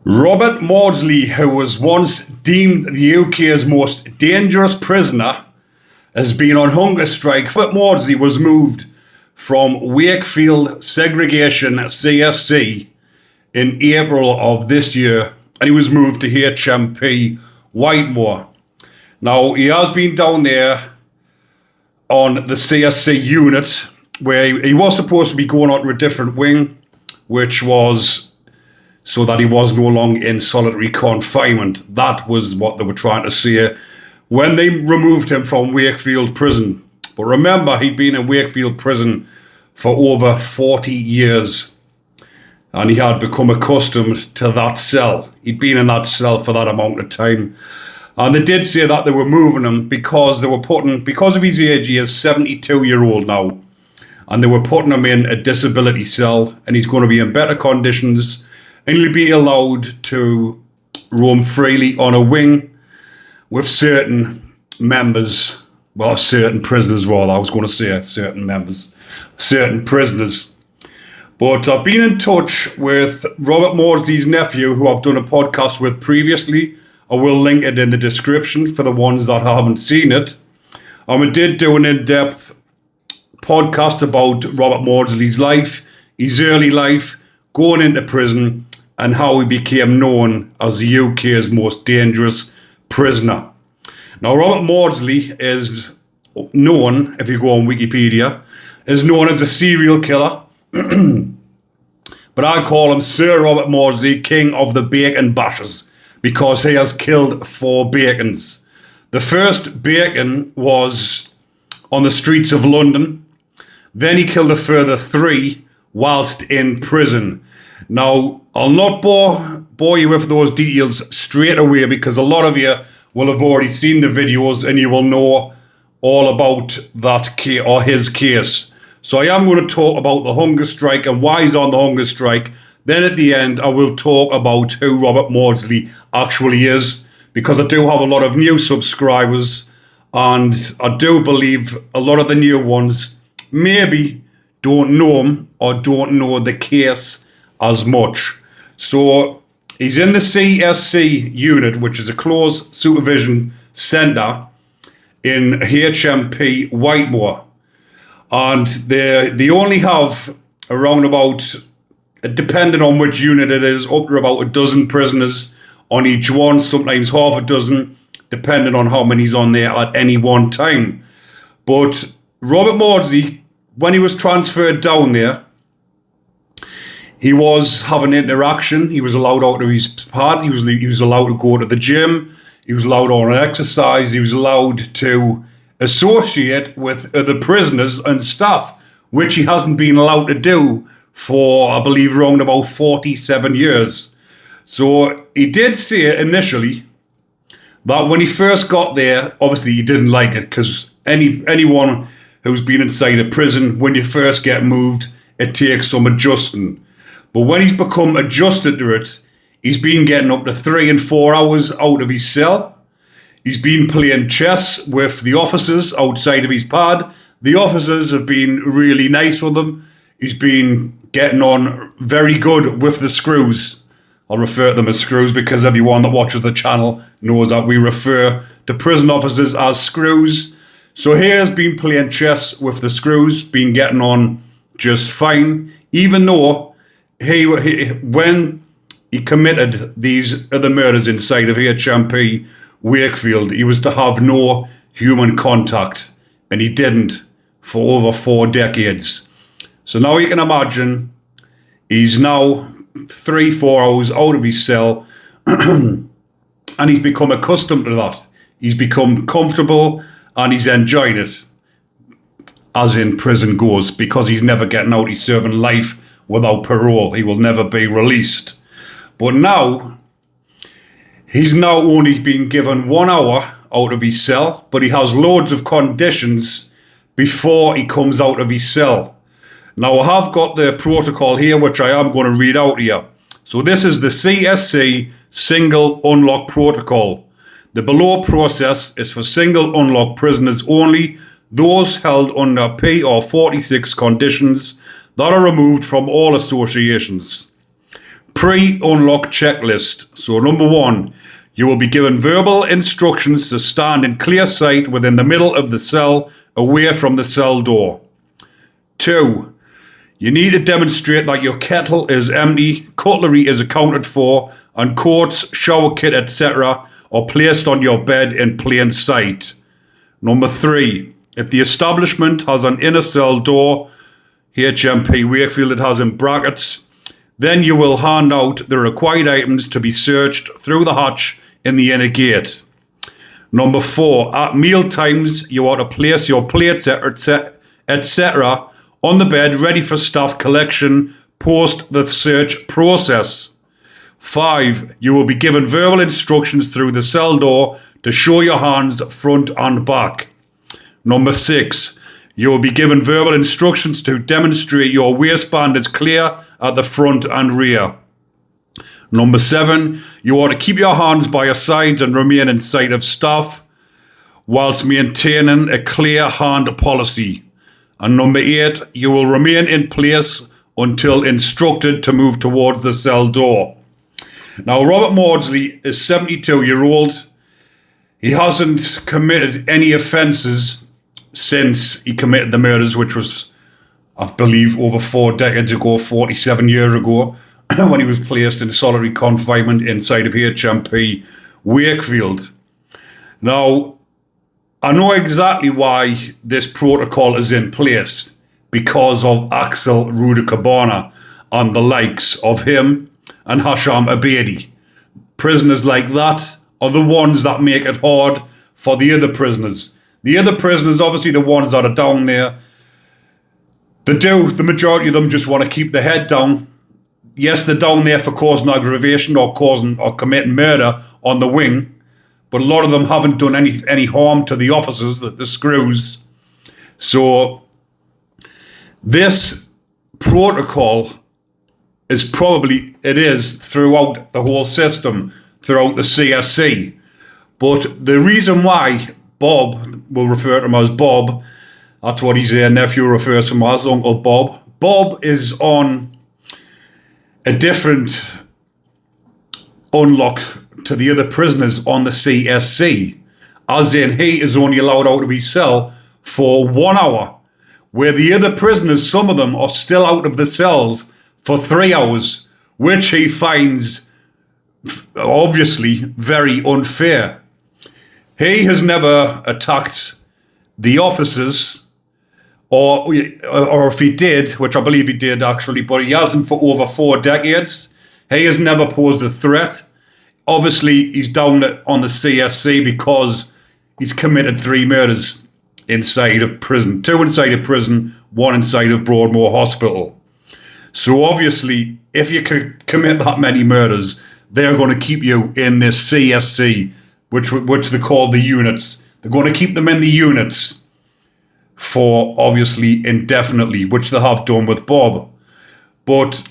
Robert Maudsley, who was once deemed the UK's most dangerous prisoner, has been on hunger strike. Robert Maudsley was moved from Wakefield Segregation CSC in April of this year, and he was moved to HMP Whitemoor. Now, he has been down there on the CSC unit where he was supposed to be going on to a different wing, which was so that he was no longer in solitary confinement. That was what they were trying to say when they removed him from Wakefield Prison. But remember, he'd been in Wakefield Prison for over 40 years, and he had become accustomed to that cell. He'd been in that cell for that amount of time. And they did say that they were moving him because of his age, he is 72-year-old now, and they were putting him in a disability cell, and he's going to be in better conditions, and he'll be allowed to roam freely on a wing with certain members, well, certain prisoners rather, I was going to say certain prisoners. But I've been in touch with Robert Maudsley's nephew, who I've done a podcast with previously. I will link it in the description for the ones that haven't seen it. I did do an in-depth podcast about Robert Maudsley's life, his early life, going into prison, and how he became known as the UK's most dangerous prisoner. Now, Robert Maudsley is known, if you go on Wikipedia, is known as a serial killer. But I call him Sir Robert Maudsley, King of the Bacon Bashers, because he has killed 4 Bacons. The first Bacon was on the streets of London. Then he killed a further 3 whilst in prison. Now, I'll not bore you with those details straight away, because a lot of you will have already seen the videos and you will know all about that case, or his case. So I am going to talk about the hunger strike and why he's on the hunger strike. Then at the end, I will talk about who Robert Maudsley actually is, because I do have a lot of new subscribers, and I do believe a lot of the new ones maybe don't know him or don't know the case as much. So he's in the CSC unit, which is a closed supervision centre in HMP Whitemoor. And they only have around about, depending on which unit it is, up to about a dozen prisoners on each one, sometimes half a dozen, depending on how many's on there at any one time. But Robert Maudsley, when he was transferred down there, he was having interaction. He was allowed out of his pad. He was allowed to go to the gym. He was allowed on exercise. He was allowed to associate with other prisoners and staff, which he hasn't been allowed to do for, I believe, around about 47 years. So he did say initially that when he first got there, obviously he didn't like it, because anyone who's been inside a prison, when you first get moved, it takes some adjusting. But when he's become adjusted to it, he's been getting up to 3 and 4 hours out of his cell. He's been playing chess with the officers outside of his pad. The officers have been really nice with him. He's been getting on very good with the screws. I'll refer to them as screws because everyone that watches the channel knows that we refer to prison officers as screws. So he has been playing chess with the screws, been getting on just fine, even though when he committed these other murders inside of HMP Wakefield, he was to have no human contact, and he didn't for over 4 decades. So now you can imagine he's now 3-4 hours out of his cell, and he's become accustomed to that. He's become comfortable, and he's enjoying it, as in prison goes, because he's never getting out. He's serving life without parole. He will never be released. But now, he's now only been given 1 hour out of his cell, but he has loads of conditions before he comes out of his cell. Now, I have got the protocol here, which I am going to read out here. So this is the CSC Single Unlock Protocol. The below process is for single unlock prisoners only, those held under P or 46 conditions that are removed from all associations. Pre-unlock checklist. So number 1, you will be given verbal instructions to stand in clear sight within the middle of the cell, away from the cell door. 2, you need to demonstrate that your kettle is empty, cutlery is accounted for, and coats, shower kit, etc. are placed on your bed in plain sight. Number 3, if the establishment has an inner cell door, HMP Wakefield it has in brackets, then you will hand out the required items to be searched through the hatch in the inner gate. Number 4, at meal times, you are to place your plates, etc. on the bed ready for staff collection post the search process. 5, you will be given verbal instructions through the cell door to show your hands front and back. Number 6, you will be given verbal instructions to demonstrate your waistband is clear at the front and rear. Number 7, you are to keep your hands by your sides and remain in sight of staff whilst maintaining a clear hand policy. And number 8, you will remain in place until instructed to move towards the cell door. Now, Robert Maudsley is 72-year-old. He hasn't committed any offences since he committed the murders, which was, I believe, over 4 decades ago, 47 years ago, when he was placed in solitary confinement inside of HMP Wakefield. Now, I know exactly why this protocol is in place, because of Axel Rudakabana and the likes of him and Hasham Abedi. Prisoners like that are the ones that make it hard for the other prisoners. The other prisoners, obviously the ones that are down there, the majority of them just want to keep their head down. Yes, they're down there for causing aggravation or committing murder on the wing, but a lot of them haven't done any harm to the officers, the screws. So this protocol is throughout the whole system, throughout the CSC. But the reason why Bob, we'll refer to him as Bob, that's what his nephew refers to him as, Uncle Bob. Bob is on a different unlock to the other prisoners on the CSC, as in he is only allowed out of his cell for 1 hour, where the other prisoners, some of them, are still out of the cells for 3 hours, which he finds obviously very unfair. He has never attacked the officers, or if he did, which I believe he did actually, but he hasn't for over 4 decades. He has never posed a threat. Obviously, he's down on the CSC because he's committed 3 murders inside of prison. 2 inside of prison, 1 inside of Broadmoor Hospital. So obviously, if you could commit that many murders, they're going to keep you in this CSC, which they call the units. They're going to keep them in the units for, obviously, indefinitely, which they have done with Bob. But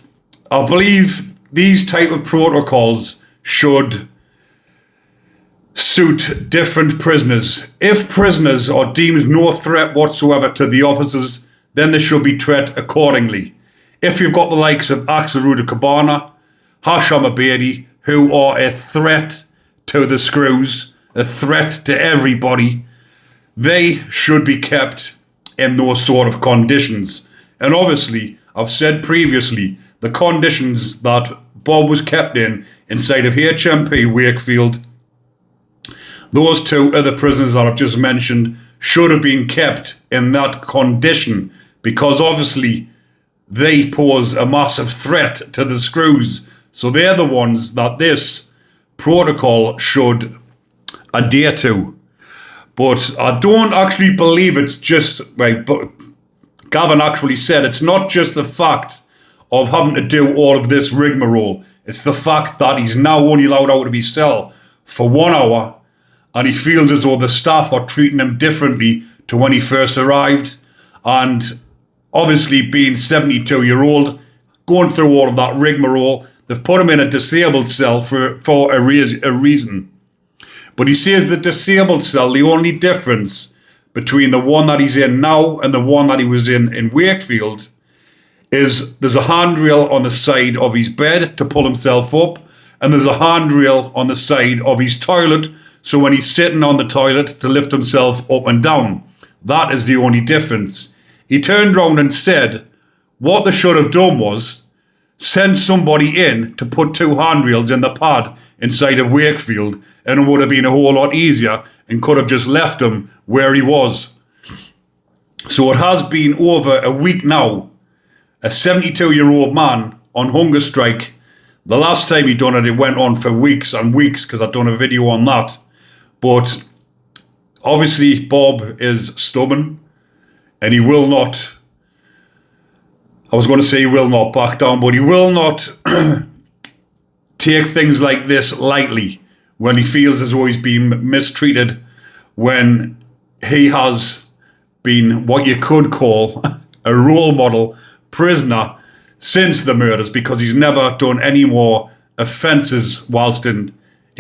I believe these type of protocols should suit different prisoners. If prisoners are deemed no threat whatsoever to the officers, then they should be treated accordingly. If you've got the likes of Axel Rudakabana, Hasham Abedi, who are a threat to the screws, a threat to everybody, they should be kept in those sort of conditions. And obviously, I've said previously, the conditions that Bob was kept in inside of HMP Wakefield, those 2 other prisoners that I've just mentioned should have been kept in that condition, because obviously they pose a massive threat to the screws. So they're the ones that this protocol should adhere to. But I don't actually believe it's just, right, but Gavin actually said it's not just the fact of having to do all of this rigmarole. It's the fact that he's now only allowed out of his cell for 1 hour, and he feels as though the staff are treating him differently to when he first arrived. And obviously, being 72-year-old, going through all of that rigmarole, they've put him in a disabled cell for a reason. But he says the disabled cell, the only difference between the one that he's in now and the one that he was in Wakefield, is there's a handrail on the side of his bed to pull himself up, and there's a handrail on the side of his toilet, so when he's sitting on the toilet to lift himself up and down. That is the only difference. He turned round and said what they should have done was send somebody in to put 2 handrails in the pad inside of Wakefield, and it would have been a whole lot easier and could have just left him where he was. So it has been over a week now. A 72-year-old man on hunger strike. The last time he done it, it went on for weeks and weeks because I've done a video on that. But obviously Bob is stubborn and he will not, I was going to say he will not back down, but he will not take things like this lightly when he feels as though he's been mistreated, when he has been what you could call a role model prisoner since the murders, because he's never done any more offences whilst in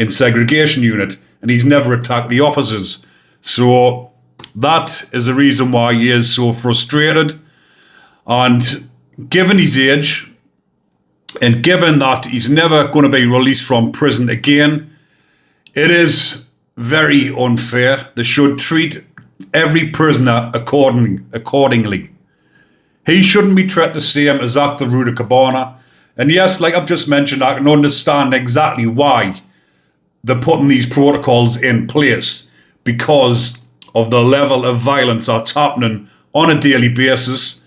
segregation unit, and he's never attacked the officers. So that is the reason why he is so frustrated. And given his age, and given that he's never going to be released from prison again, it is very unfair. They should treat every prisoner accordingly. He shouldn't be treated the same as Actor Rudy Cabana. And yes, like I've just mentioned, I can understand exactly why they're putting these protocols in place, because of the level of violence that's happening on a daily basis,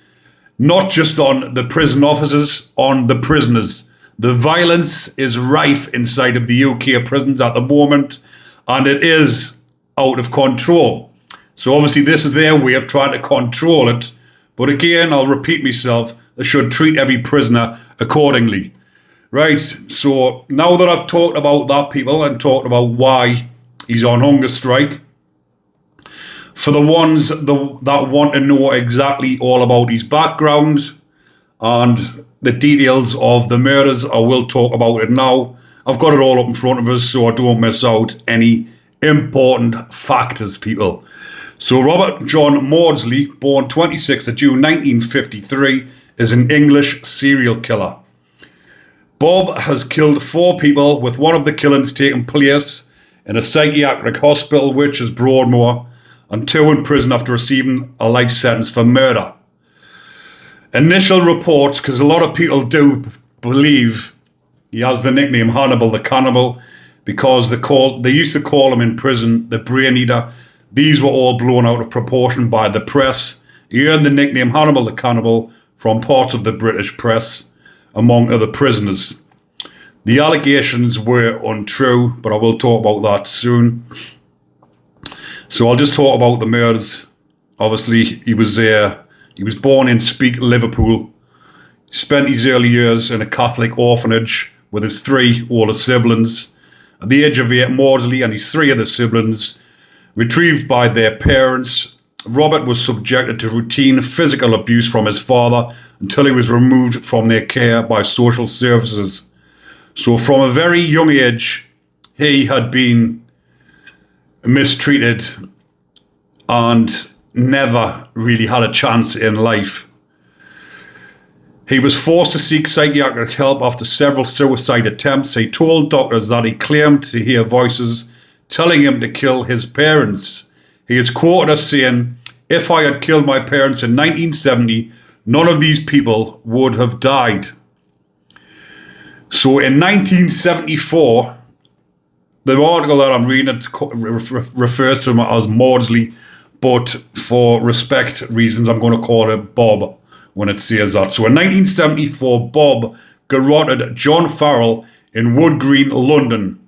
not just on the prison officers, on the prisoners. The violence is rife inside of the UK prisons at the moment, and it is out of control. So obviously this is their way of trying to control it. But again, I'll repeat myself, they should treat every prisoner accordingly. Right, so now that I've talked about that, people, and talked about why he's on hunger strike, for the ones that want to know exactly all about his background and the details of the murders, I will talk about it now. I've got it all up in front of us so I don't miss out any important factors, people. So Robert John Maudsley, born 26th of June 1953, is an English serial killer. Bob has killed 4 people, with one of the killings taking place in a psychiatric hospital, which is Broadmoor, and 2 in prison after receiving a life sentence for murder. Initial reports, because a lot of people do believe he has the nickname Hannibal the Cannibal, because they used to call him in prison the Brain Eater. These were all blown out of proportion by the press. He earned the nickname Hannibal the Cannibal from parts of the British press, among other prisoners. The allegations were untrue, but I will talk about that soon. So I'll just talk about the murders. Obviously, he was born in Speke, Liverpool. He spent his early years in a Catholic orphanage with his 3 older siblings. At the age of 8, Maudsley and his 3 other siblings, retrieved by their parents, Robert was subjected to routine physical abuse from his father until he was removed from their care by social services. So from a very young age, he had been mistreated and never really had a chance in life. He was forced to seek psychiatric help after several suicide attempts. He told doctors that he claimed to hear voices telling him to kill his parents. He is quoted as saying, "If I had killed my parents in 1970, none of these people would have died." So in 1974, the article that I'm reading refers to him as Maudsley, but for respect reasons, I'm going to call him Bob when it says that. So in 1974, Bob garroted John Farrell in Wood Green, London.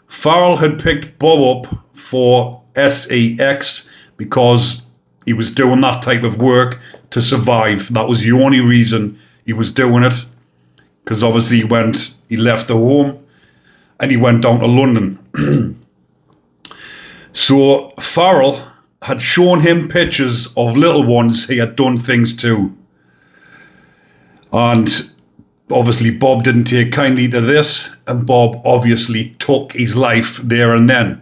Farrell had picked Bob up for sex because he was doing that type of work to survive. That was the only reason he was doing it, because obviously he left the home and he went down to London. So Farrell had shown him pictures of little ones he had done things to. And obviously Bob didn't take kindly to this, and Bob obviously took his life there and then.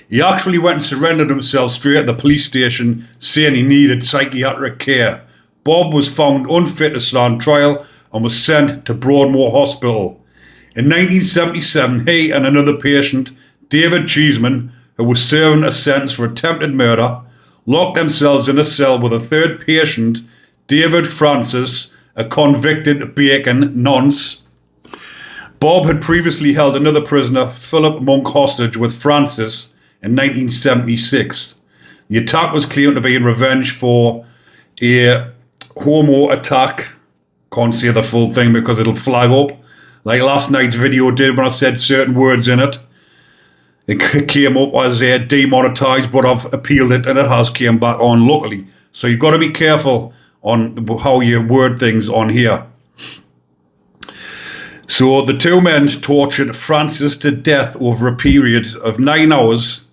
He actually went and surrendered himself straight at the police station, saying he needed psychiatric care. Bob was found unfit to stand trial and was sent to Broadmoor Hospital. In 1977, he and another patient, David Cheeseman, who was serving a sentence for attempted murder, locked themselves in a cell with a third patient, David Francis, a convicted bacon nonce. Bob had previously held another prisoner, Philip Monk, hostage with Francis in 1976. The attack was claimed to be in revenge for a homo attack. Can't say the full thing because it'll flag up, like last night's video did when I said certain words in it. It came up as demonetised, but I've appealed it and it has came back on luckily. So you've got to be careful on how you word things on here. So the two men tortured Francis to death over a period of 9 hours,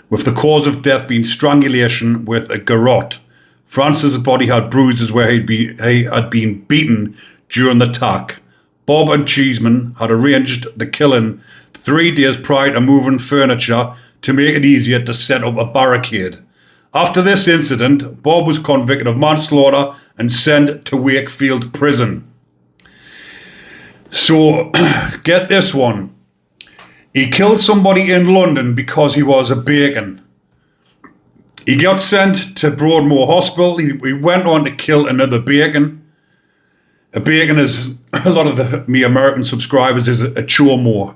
with the cause of death being strangulation with a garrote. Francis' body had bruises where he had been beaten during the attack. Bob and Cheeseman had arranged the killing 3 days prior to moving furniture to make it easier to set up a barricade. After this incident, Bob was convicted of manslaughter and sent to Wakefield Prison. So, get this one. He killed somebody in London because he was a bacon. He got sent to Broadmoor Hospital. He went on to kill another bacon. A bacon is, a lot of me American subscribers, is a chomo.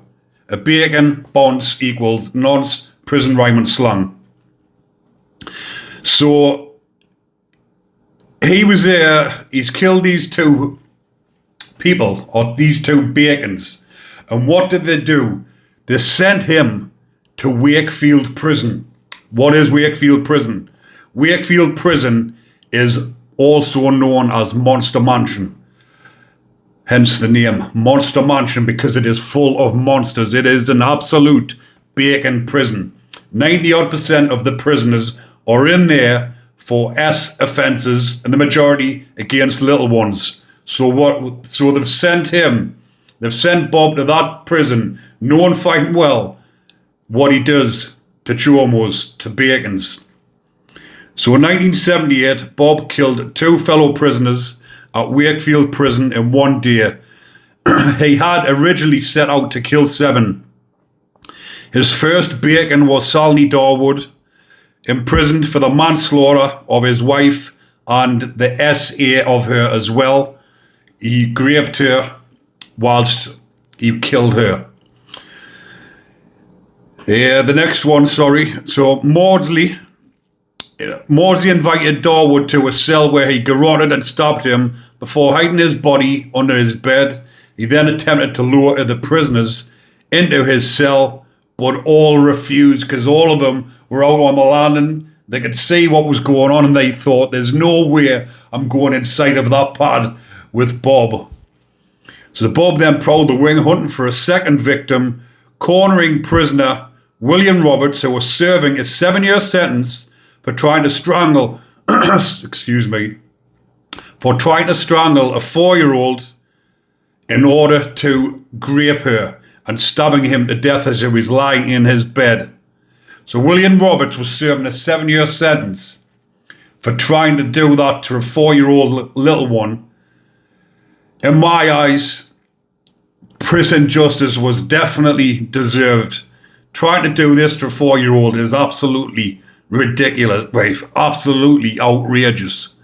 A bacon, bonce equals nonce, prison rhyme and slang. So, he was there, he's killed these 2 people, or these 2 bacons. And what did they do? They sent him to Wakefield Prison. What is Wakefield Prison? Wakefield Prison is also known as Monster Mansion. Hence the name, Monster Mansion, because it is full of monsters. It is an absolute bacon prison. 90% of the prisoners are in there for S offences, and the majority against little ones. So they've sent Bob to that prison, knowing fighting well what he does to chomos, to bacons. So in 1978, Bob killed 2 fellow prisoners at Wakefield Prison in 1 day. He had originally set out to kill 7. His first bacon was Sally Darwood, imprisoned for the manslaughter of his wife and the SA of her as well. He raped her whilst he killed her. The next one, So Maudsley invited Darwood to a cell where he garroted and stabbed him before hiding his body under his bed. He then attempted to lure the prisoners into his cell, but all refused because all of them were out on the landing. They could see what was going on and they thought, there's no way I'm going inside of that pad with Bob. So Bob then prowled the wing hunting for a second victim, cornering prisoner William Roberts, who was serving a 7-year sentence for trying to strangle, for trying to strangle a 4-year-old in order to rape her and stabbing him to death as he was lying in his bed. So William Roberts was serving a 7-year sentence for trying to do that to a 4-year-old little one. In my eyes, prison justice was definitely deserved. Trying to do this to a 4-year-old is absolutely ridiculous, absolutely outrageous.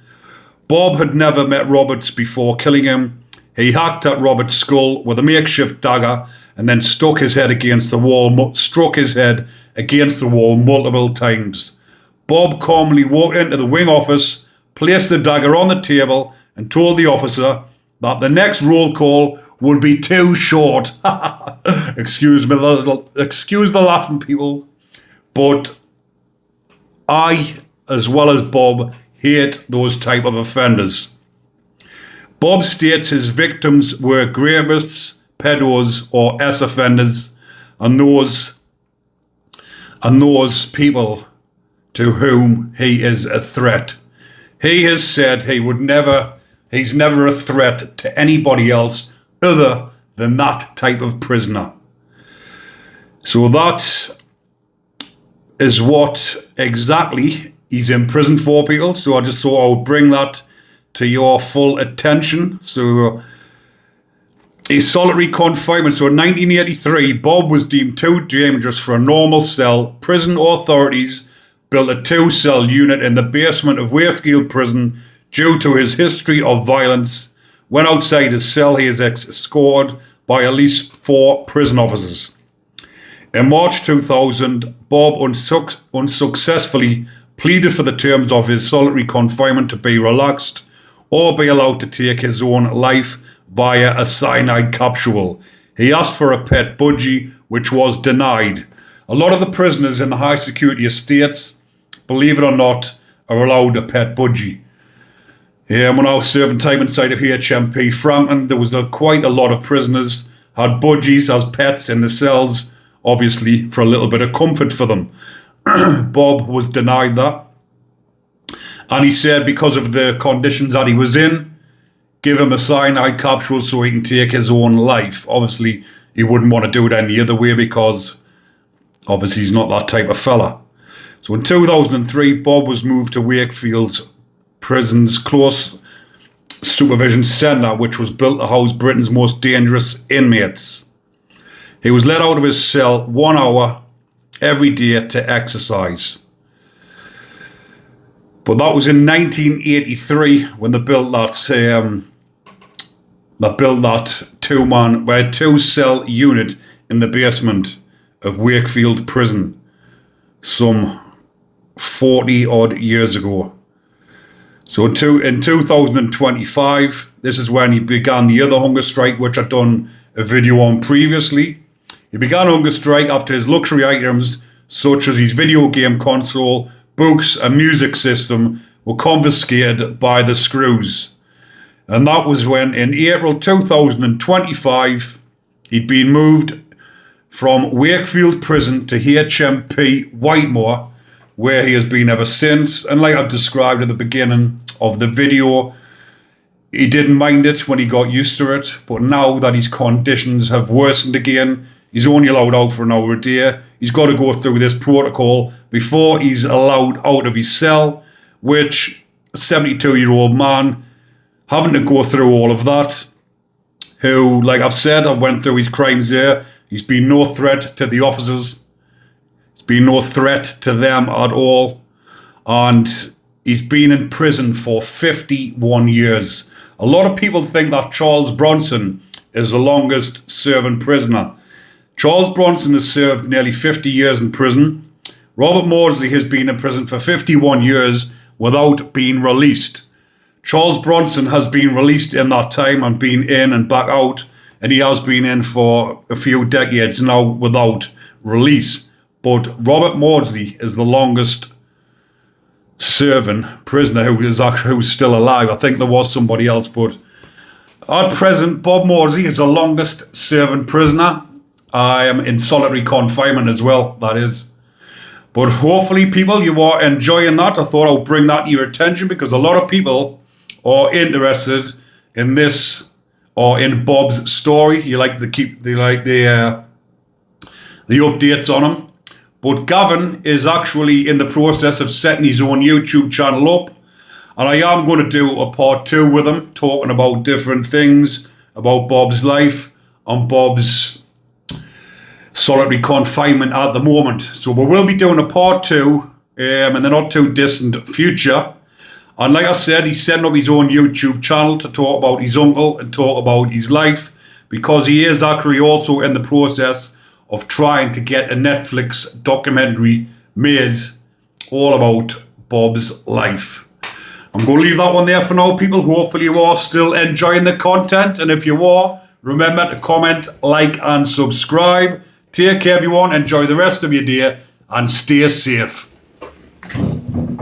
Bob had never met Roberts before killing him. He hacked at Roberts' skull with a makeshift dagger and then struck his head against the wall multiple times. Bob calmly walked into the wing office, placed the dagger on the table and told the officer that the next roll call would be too short. Excuse the laughing, people. But I, as well as Bob, hate those type of offenders. Bob states his victims were rapists, pedos, or S offenders, and those people to whom he is a threat. He has said he's never a threat to anybody else other than that type of prisoner. So that is what exactly he's in prison for, people. So I just thought I would bring that to your full attention. So, his solitary confinement. So in 1983, Bob was deemed too dangerous for a normal cell. Prison authorities built a 2-cell unit in the basement of Wakefield Prison due to his history of violence. When outside his cell, he is escorted by at least 4 prison officers. In March 2000, Bob unsuccessfully pleaded for the terms of his solitary confinement to be relaxed or be allowed to take his own life via a cyanide capsule. He asked for a pet budgie, which was denied. A lot of the prisoners in the high security estates, believe it or not, are allowed a pet budgie. Yeah, when I was serving time inside of HMP Franklin, there was quite a lot of prisoners had budgies as pets in the cells, obviously for a little bit of comfort for them. Bob was denied that. And he said because of the conditions that he was in, give him a cyanide capsule so he can take his own life. Obviously, he wouldn't want to do it any other way because obviously he's not that type of fella. So in 2003, Bob was moved to Wakefield's Prison's Close Supervision Centre, which was built to house Britain's most dangerous inmates. He was let out of his cell 1 hour every day to exercise. But that was in 1983 when they built that 2-cell unit in the basement of Wakefield Prison some 40 odd years ago. So in 2025, this is when he began the other hunger strike, which I'd done a video on previously. He began hunger strike after his luxury items, such as his video game console, books and music system, were confiscated by the Screws. And that was when, in April 2025, he'd been moved from Wakefield Prison to HMP Whitemoor, where he has been ever since. And like I've described at the beginning of the video, he didn't mind it when he got used to it. But now that his conditions have worsened again, he's only allowed out for an hour a day. He's got to go through this protocol before he's allowed out of his cell, which a 72-year-old man having to go through all of that, who, like I've said, I went through his crimes there. He's been no threat to the officers. He's been no threat to them at all. And he's been in prison for 51 years. A lot of people think that Charles Bronson is the longest serving prisoner. Charles Bronson has served nearly 50 years in prison. Robert Maudsley has been in prison for 51 years without being released. Charles Bronson has been released in that time and been in and back out, and he has been in for a few decades now without release. But Robert Maudsley is the longest serving prisoner who's still alive. I think there was somebody else, but at present, Bob Mosley is the longest serving prisoner. I am in solitary confinement as well, that is. But hopefully, people, you are enjoying that. I thought I would bring that to your attention because a lot of people are interested in this or in Bob's story. They like the updates on him. But Gavin is actually in the process of setting his own YouTube channel up. And I am going to do a part 2 with him, talking about different things about Bob's life and Bob's solitary confinement at the moment. So we will be doing a part 2 in the not too distant future. And like I said, he's setting up his own YouTube channel to talk about his uncle and talk about his life, because he is actually also in the process of trying to get a Netflix documentary made all about Bob's life. I'm going to leave that one there for now, people. Hopefully you are still enjoying the content. And if you are, remember to comment, like and subscribe. Take care, everyone. Enjoy the rest of your day and stay safe.